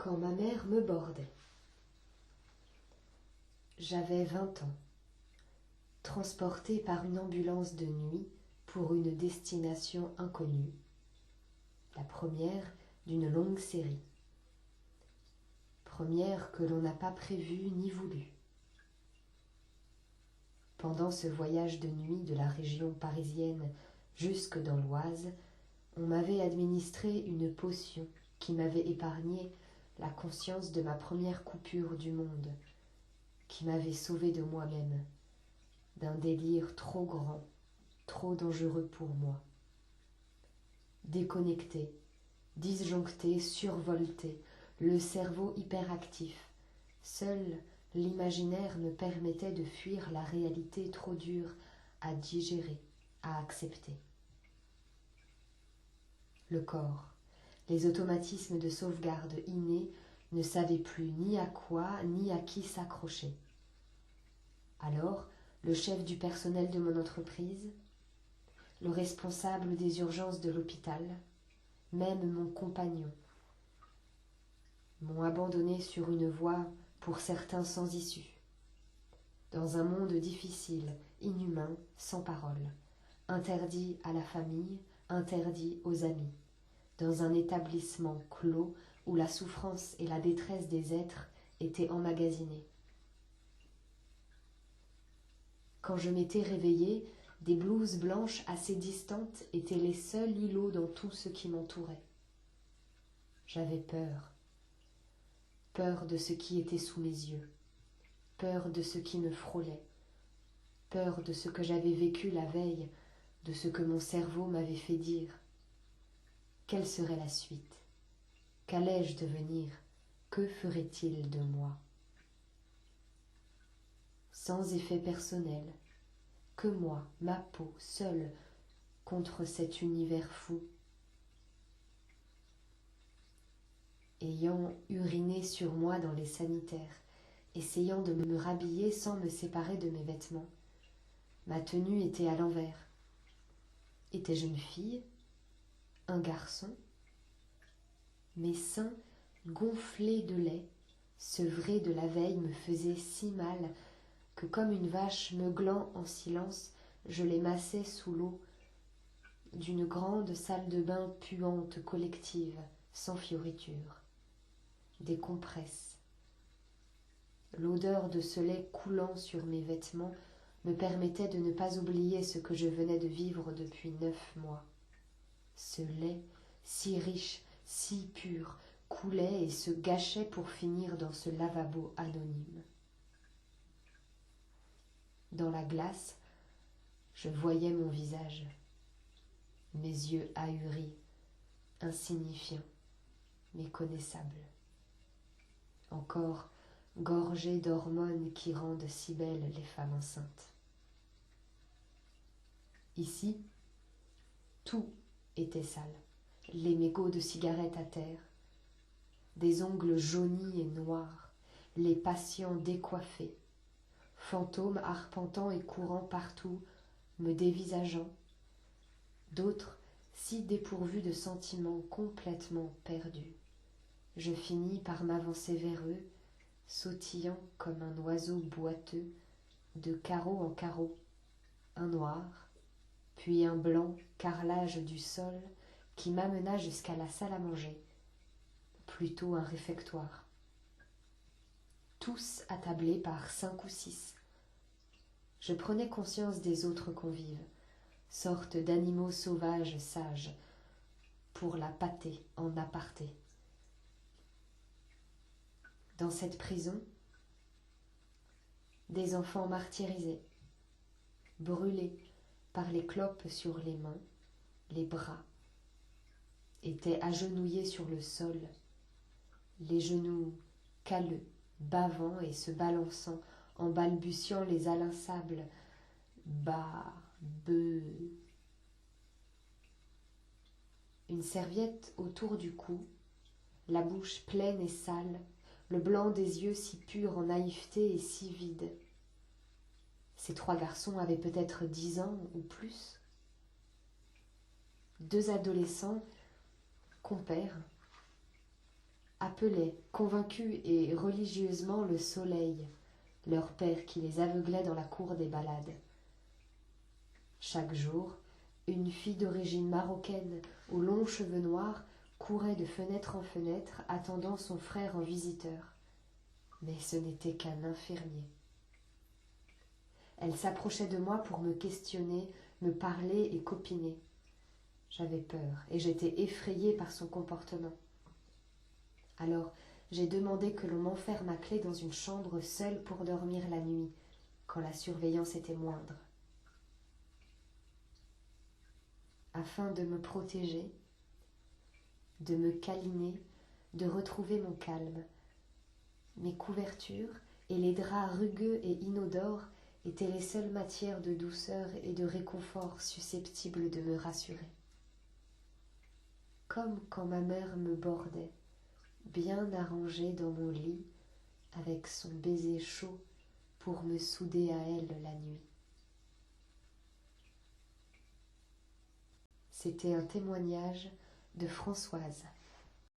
quand ma mère me bordait. J'avais 20 ans, transportée par une ambulance de nuit pour une destination inconnue, la première d'une longue série. Première que l'on n'a pas prévue ni voulue. Pendant ce voyage de nuit de la région parisienne jusque dans l'Oise, on m'avait administré une potion qui m'avait épargné la conscience de ma première coupure du monde, qui m'avait sauvée de moi-même, d'un délire trop grand, trop dangereux pour moi. Déconnecté, disjoncté, survolté, le cerveau hyperactif, seul l'imaginaire me permettait de fuir la réalité trop dure à digérer, à accepter. Le corps, les automatismes de sauvegarde innés ne savaient plus ni à quoi ni à qui s'accrocher. Alors, le chef du personnel de mon entreprise, le responsable des urgences de l'hôpital, même mon compagnon, m'ont abandonné sur une voie pour certains sans issue, dans un monde difficile, inhumain, sans parole, interdit à la famille, interdit aux amis, dans un établissement clos où la souffrance et la détresse des êtres étaient emmagasinées. Quand je m'étais réveillée, des blouses blanches assez distantes étaient les seuls îlots dans tout ce qui m'entourait. J'avais peur. Peur de ce qui était sous mes yeux, peur de ce qui me frôlait, peur de ce que j'avais vécu la veille, de ce que mon cerveau m'avait fait dire. Quelle serait la suite? Qu'allais-je devenir? Que ferait-il de moi? Sans effet personnel, que moi, ma peau, seule, contre cet univers fou. Ayant uriné sur moi dans les sanitaires, essayant de me rhabiller sans me séparer de mes vêtements. Ma tenue était à l'envers. Étais-je une fille? Un garçon? Mes seins, gonflés de lait, sevrés de la veille, me faisaient si mal que comme une vache meuglant en silence, je les massais sous l'eau d'une grande salle de bain puante collective, sans fioriture. Des compresses. L'odeur de ce lait coulant sur mes vêtements me permettait de ne pas oublier ce que je venais de vivre depuis 9 mois. Ce lait, si riche, si pur, coulait et se gâchait pour finir dans ce lavabo anonyme. Dans la glace, je voyais mon visage, mes yeux ahuris, insignifiants, méconnaissables. Encore gorgés d'hormones qui rendent si belles les femmes enceintes. Ici, tout était sale. Les mégots de cigarettes à terre, des ongles jaunis et noirs, les patients décoiffés, fantômes arpentant et courant partout, me dévisageant, d'autres si dépourvus de sentiments, complètement perdus. Je finis par m'avancer vers eux, sautillant comme un oiseau boiteux, de carreau en carreau, un noir, puis un blanc carrelage du sol qui m'amena jusqu'à la salle à manger, plutôt un réfectoire. Tous attablés par 5 ou 6. Je prenais conscience des autres convives, sorte d'animaux sauvages sages, pour la pâtée en aparté. Dans cette prison, des enfants martyrisés, brûlés par les clopes sur les mains, les bras, étaient agenouillés sur le sol, les genoux calleux, bavant et se balançant en balbutiant les inlassables ba, be. Une serviette autour du cou, la bouche pleine et sale, le blanc des yeux si pur en naïveté et si vide. Ces 3 garçons avaient peut-être 10 ans ou plus. 2 adolescents, compères, à appelaient, convaincus et religieusement, le soleil, leur père qui les aveuglait dans la cour des ballades. Chaque jour, une fille d'origine marocaine aux longs cheveux noirs courait de fenêtre en fenêtre attendant son frère en visiteur. Mais ce n'était qu'un infirmier. Elle s'approchait de moi pour me questionner, me parler et copiner. J'avais peur et j'étais effrayée par son comportement. Alors j'ai demandé que l'on m'enferme à clé dans une chambre seule pour dormir la nuit, quand la surveillance était moindre. Afin de me protéger, de me câliner, de retrouver mon calme. Mes couvertures et les draps rugueux et inodores étaient les seules matières de douceur et de réconfort susceptibles de me rassurer. Comme quand ma mère me bordait, bien arrangée dans mon lit, avec son baiser chaud pour me souder à elle la nuit. C'était un témoignage de Françoise.